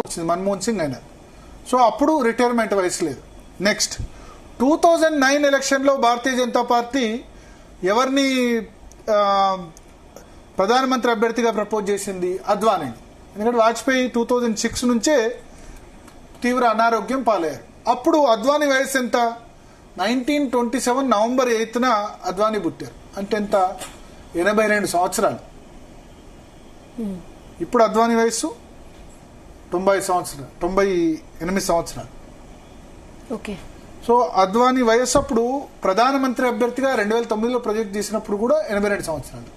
వచ్చింది మన్మోహన్ సింగ్ అయినా. సో అప్పుడు రిటైర్మెంట్ వయసు లేదు. నెక్స్ట్ 2009 ఎలక్షన్లో భారతీయ జనతా పార్టీ ఎవరిని ప్రధానమంత్రి అభ్యర్థిగా ప్రపోజ్ చేసింది? అద్వానీ. ఎందుకంటే వాజ్పేయి 2006 నుంచే తీవ్ర అనారోగ్యం పాలయ్యారు. అప్పుడు అద్వానీ వయసు ఎంత? 1927 నవంబర్ 8న అద్వానీ పుట్టారు. అంటే ఎంత? 82 సంవత్సరాలు. ఇప్పుడు అద్వానీ వయసు 98 సంవత్సరాలు. ఓకే. సో అద్వానీ వయసు అప్పుడు ప్రధానమంత్రి అభ్యర్థిగా 2009లో ప్రొజెక్ట్ చేసినప్పుడు కూడా 82 సంవత్సరాలు.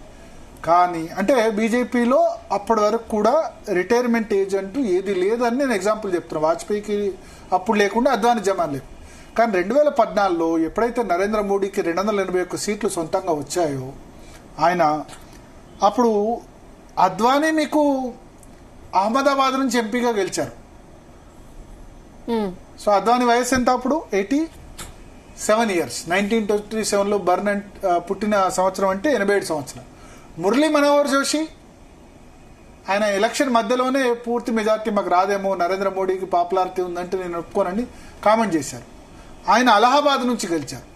కానీ అంటే బీజేపీలో అప్పటి వరకు కూడా రిటైర్మెంట్ ఏజ్ అంటూ ఏది లేదని నేను ఎగ్జాంపుల్ చెప్తున్నాను. వాజ్పేయికి అప్పుడు లేకుండా అద్వానీ జమాన్ లేదు. కానీ 2014లో ఎప్పుడైతే నరేంద్ర మోడీకి 281 సీట్లు సొంతంగా వచ్చాయో ఆయన అప్పుడు అద్వానీ మీకు అహ్మదాబాద్ నుంచి ఎంపీగా గెలిచారు. సో అద్వానీ వయసు ఎంత అప్పుడు? 87 ఇయర్స్. 1927లో పుట్టిన సంవత్సరం అంటే 87 సంవత్సరం. మురళీ మనోహర్ జోషి ఆయన ఎలక్షన్ మధ్యలోనే పూర్తి మెజార్టీ మాకు రాదేమో, నరేంద్ర మోడీకి పాపులారిటీ ఉందంటే నేను ఒప్పుకోనని కామెంట్ చేశారు. ఆయన అలహాబాద్ నుంచి గెలిచారు.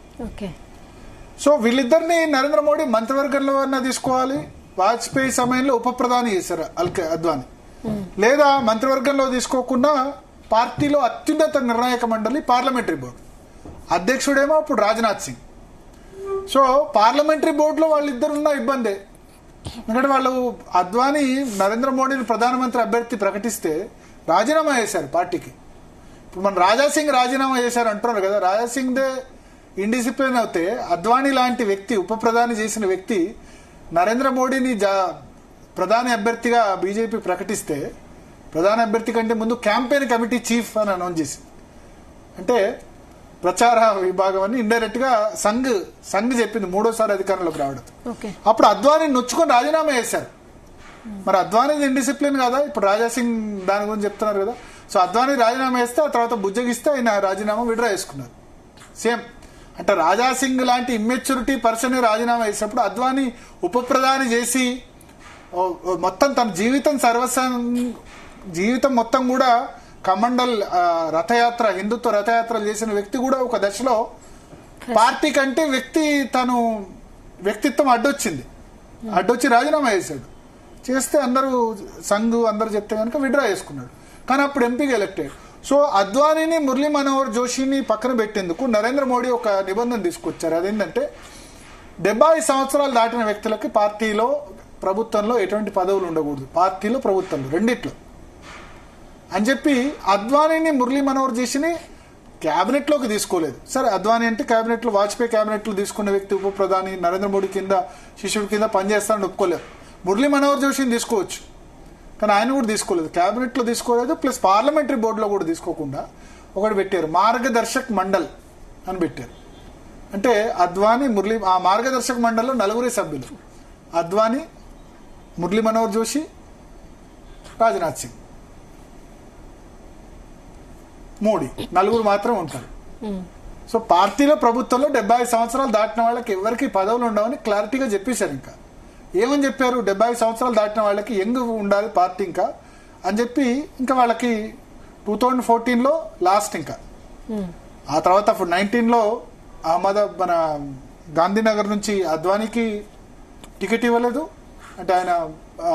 సో వీళ్ళిద్దరిని నరేంద్ర మోడీ మంత్రివర్గంలో అన్నా తీసుకోవాలి. వాజ్పేయి సమయంలో ఉప ప్రధాని చేశారు అద్వానీ. లేదా మంత్రివర్గంలో తీసుకోకుండా పార్టీలో అత్యున్నత నిర్ణాయక మండలి పార్లమెంటరీ బోర్డు అధ్యక్షుడేమో అప్పుడు రాజ్నాథ్ సింగ్. సో పార్లమెంటరీ బోర్డులో వాళ్ళిద్దరున్న ఇబ్బందే. ఎందుకంటే వాళ్ళు అద్వానీ నరేంద్ర మోడీని ప్రధానమంత్రి అభ్యర్థి ప్రకటిస్తే రాజీనామా చేశారు పార్టీకి. ఇప్పుడు మన రాజాసింగ్ రాజీనామా చేశారు అంటున్నారు కదా. రాజాసింగ్దే ఇండిసిప్లిన్ అవుతే అద్వానీ లాంటి వ్యక్తి ఉప ప్రధాని చేసిన వ్యక్తి నరేంద్ర మోడీని ప్రధాని అభ్యర్థిగా బీజేపీ ప్రకటిస్తే ప్రధాన అభ్యర్థి కంటే ముందు క్యాంపెయిన్ కమిటీ చీఫ్ అని అనౌన్స్ చేసి, అంటే ప్రచార విభాగం అని ఇండైరెక్ట్ గా సంఘ్ చెప్పింది మూడోసారి అధికారంలోకి రావడం. అప్పుడు అద్వానీ నొచ్చుకొని రాజీనామా చేశారు. మరి అద్వానీ ఇండిసిప్లిన్ కదా. ఇప్పుడు రాజాసింగ్ దాని గురించి చెప్తున్నారు కదా. సో అద్వానీ రాజీనామా చేస్తే ఆ తర్వాత బుజ్జగిస్తే ఆయన రాజీనామా విడ్రా చేసుకున్నారు. సేమ్ అంటే రాజాసింగ్ లాంటి ఇమ్మెచ్యూరిటీ పర్సన్ రాజీనామా చేసినప్పుడు అద్వానీ ఉప ప్రధాని చేసి మొత్తం తన జీవితం మొత్తం కూడా కమండల్ రథయాత్ర, హిందుత్వ రథయాత్రలు చేసిన వ్యక్తి కూడా ఒక దశలో పార్టీ కంటే వ్యక్తిత్వం అడ్డొచ్చి రాజీనామా చేస్తే అందరూ అందరూ చెప్తే కనుక విడ్రా చేసుకున్నాడు. కానీ అప్పుడు ఎంపీగా ఎలక్టెడ్. సో అద్వానీని మురళీ మనోహర్ జోషిని పక్కన పెట్టేందుకు నరేంద్ర మోడీ ఒక నిబంధన తీసుకొచ్చారు. అదేంటంటే 70 సంవత్సరాలు దాటిన వ్యక్తులకి పార్టీలో ప్రభుత్వంలో ఎటువంటి పదవులు ఉండకూడదు, పార్టీలో ప్రభుత్వంలో రెండిట్లో అని చెప్పి అద్వానీని మురళీ మనోహర్ జోషిని క్యాబినెట్ లోకి తీసుకోలేదు. సరే అద్వానీ అంటే క్యాబినెట్ లో వాజ్పేయి క్యాబినెట్ లో తీసుకున్న వ్యక్తి, ఉప ప్రధాని, నరేంద్ర మోడీ కింద శిష్యుడి కింద పనిచేస్తానని ఒప్పుకోలేదు. మురళీ మనోహర్ జోషిని తీసుకోవచ్చు కానీ ఆయన కూడా తీసుకోలేదు, క్యాబినెట్ లో తీసుకోలేదు. ప్లస్ పార్లమెంటరీ బోర్డులో కూడా తీసుకోకుండా ఒకటి పెట్టారు, మార్గదర్శక్ మండల్ అని పెట్టారు. అంటే అద్వానీ మురళీ, ఆ మార్గదర్శక మండలిలో 4 సభ్యులు, అద్వానీ, మురళీ మనోహర్ జోషి, రాజ్నాథ్ సింగ్, మోడీ, 4 మాత్రం ఉంటారు. సో పార్టీలో ప్రభుత్వంలో 75 సంవత్సరాలు దాటిన వాళ్ళకి ఎవరికి పదవులు ఉండవని క్లారిటీగా చెప్పేశారు. ఇంకా ఏమని చెప్పారు? 75 సంవత్సరాలు దాటిన వాళ్ళకి యంగ్ ఉండాలి పార్టీ ఇంకా అని చెప్పి ఇంకా వాళ్ళకి 2014లో లాస్ట్. ఇంకా ఆ తర్వాత 19లో మన గాంధీనగర్ నుంచి అద్వానీకి టికెట్ ఇవ్వలేదు. అంటే ఆయన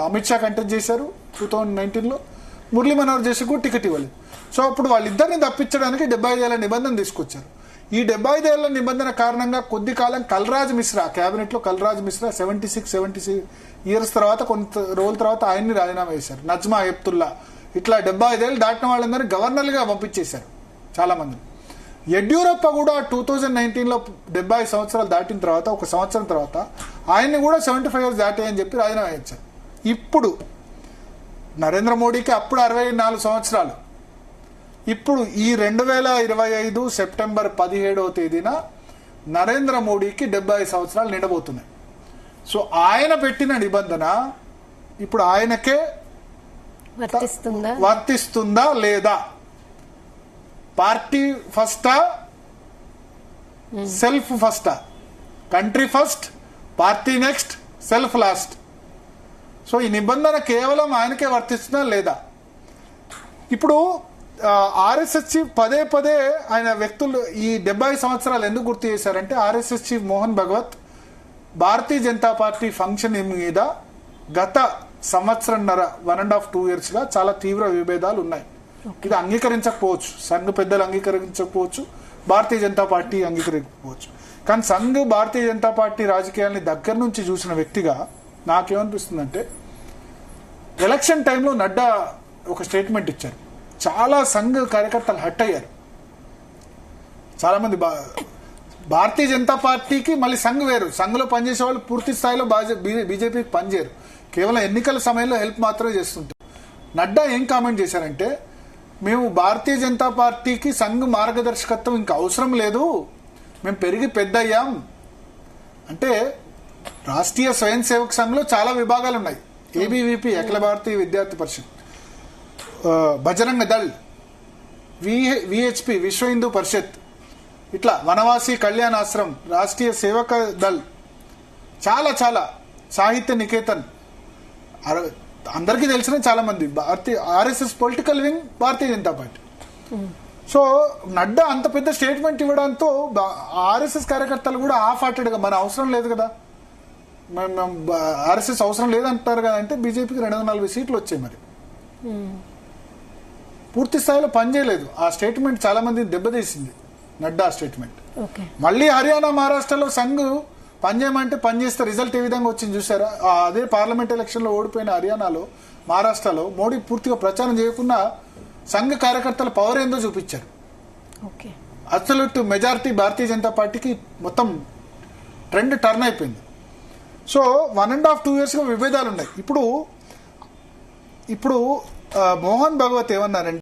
అమిత్ షా కంటెస్ట్ చేశారు 2019లో. మురళీ మనోహర్ జోషి కూడా టికెట్ ఇవ్వలేదు. సో అప్పుడు వాళ్ళిద్దరిని తప్పించడానికి 75 ఏళ్ల నిబంధన తీసుకొచ్చారు. ఈ 75 ఏళ్ల నిబంధన కారణంగా కొద్ది కాలం కల్రాజ్ మిశ్రా, క్యాబినెట్ లో కల్రాజ్ మిశ్రా 76 ఇయర్స్ తర్వాత కొంత రోజుల తర్వాత ఆయన్ని రాజీనామా చేశారు. నజ్మా హెప్తుల్లా, ఇట్లా 75 ఏళ్ళు దాటిన వాళ్ళందరినీ గవర్నర్లుగా పంపించేశారు చాలా మంది. యడ్యూరప్ప కూడా 2019లో 70 సంవత్సరాలు దాటిన తర్వాత ఒక సంవత్సరం తర్వాత ఆయన్ని కూడా 75 ఇయర్స్ దాటాయని చెప్పి రాజీనామా చేశారు. ఇప్పుడు నరేంద్ర మోడీకి అప్పుడు 64 సంవత్సరాలు. ఇప్పుడు ఈ 2025 సెప్టెంబర్ 17వ తేదీన నరేంద్ర మోడీకి 75 సంవత్సరాలు నిండబోతున్నాయి. సో ఆయన పెట్టిన నిబంధన ఇప్పుడు ఆయనకే వర్తిస్తుందా లేదా? పార్టీ ఫస్టా, సెల్ఫ్ ఫస్టా? Country first, party next, self last. So ఈ నిబంధన కేవలం ఆయనకే వర్తిస్తుందా లేదా? ఇప్పుడు ఆర్ఎస్ఎస్ చీఫ్ పదే పదే ఆయన వ్యక్తులు ఈ 70 సంవత్సరాలు ఎందుకు గుర్తు చేశారంటే RSS chief Mohan Bhagwat Bharatiya Janata party function మీద గత సంవత్సరంన్నర 1.5 2 years గా చాలా తీవ్ర విభేదాలు ఉన్నాయి. ఇది అంగీకరించకపోవచ్చు, సంఘ పెద్దలు అంగీకరించకపోవచ్చు, భారతీయ జనతా పార్టీ అంగీకరించకపోవచ్చు. కానీ సంఘ్ భారతీయ జనతా పార్టీ రాజకీయాల్ని దగ్గర నుంచి చూసిన వ్యక్తిగా నాకేమనిపిస్తుందంటే ఎలక్షన్ టైంలో నడ్డా ఒక స్టేట్మెంట్ ఇచ్చారు. చాలా సంఘ కార్యకర్తలు హట్ అయ్యారు. చాలా మంది భారతీయ జనతా పార్టీకి మళ్ళీ సంఘ్ వేరు, సంఘ్లో పనిచేసే వాళ్ళు పూర్తి స్థాయిలో బీజేపీకి పనిచేయరు, కేవలం ఎన్నికల సమయంలో హెల్ప్ మాత్రమే చేస్తుంటారు. నడ్డా ఏం కామెంట్ చేశారంటే మేము భారతీయ జనతా పార్టీకి సంఘ్ మార్గదర్శకత్వం ఇంకా అవసరం లేదు, మేము పెరిగి పెద్దయ్యాం. అంటే రాష్ట్రీయ స్వయం సేవక్ సంఘ్లో చాలా విభాగాలు ఉన్నాయి. ఏబీవీపీ అఖిల భారతీయ విద్యార్థి పరిషత్, బజరంగ దళ్, విహెచ్పి విశ్వ హిందూ పరిషత్, ఇట్లా వనవాసి కళ్యాణ్ ఆశ్రమ్, రాష్ట్రీయ సేవక దళ్, చాలా చాలా సాహిత్య నికేతన్, అందరికీ తెలిసిన చాలా మంది RSS political wing Bharatiya Janata party. So Nadda అంత పెద్ద స్టేట్మెంట్ ఇవ్వడంతో ఆర్ఎస్ఎస్ కార్యకర్తలు కూడా హాఫ్ హార్టెడ్గా మన అవసరం లేదు కదా, ఆర్ఎస్ఎస్ అవసరం లేదంటారు కదా అంటే బీజేపీకి 240 సీట్లు వచ్చాయి. మరి పూర్తి స్థాయిలో పనిచేయలేదు. ఆ స్టేట్మెంట్ చాలా మంది దెబ్బతీసింది నడ్డా స్టేట్మెంట్. మళ్ళీ హర్యానా మహారాష్ట్రలో సంఘ్ పనిచేయమంటే పనిచేస్తే రిజల్ట్ ఏ విధంగా వచ్చింది చూసారా? అదే పార్లమెంట్ ఎలక్షన్ లో ఓడిపోయిన హర్యానాలో మహారాష్ట్రలో మోడీ పూర్తిగా ప్రచారం చేయకుండా సంఘ కార్యకర్తల పవర్ ఏందో చూపించారు. అబ్సల్యూట్ మెజారిటీ భారతీయ జనతా పార్టీకి మొత్తం ట్రెండ్ టర్న్ అయిపోయింది. సో 1.5 2 years గా విభేదాలు ఉన్నాయి. ఇప్పుడు మోహన్ భగవత్ ఏమన్నారంటే